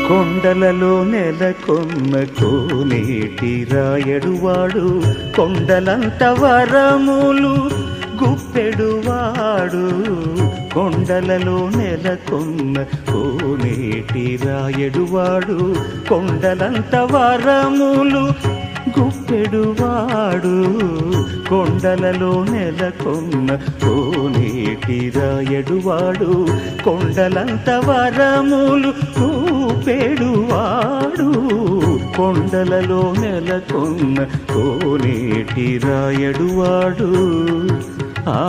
కొండలలో నెలకొన్న కోనేటి రాయడువాడు, కొండలంత వరములు గుప్పెడువాడు. కొండలలో నెలకొన్న కోనేటి రాయడువాడు, కొండలంత వరములు గుప్పెడువాడు. కొండలలో నెలకొన్న కోనేటి రాయడువాడు, కొండలంత వరములు గుప్పెడువాడు. కొండలలో నెలకొన్న కోనేటి రాయడువాడు. ఆ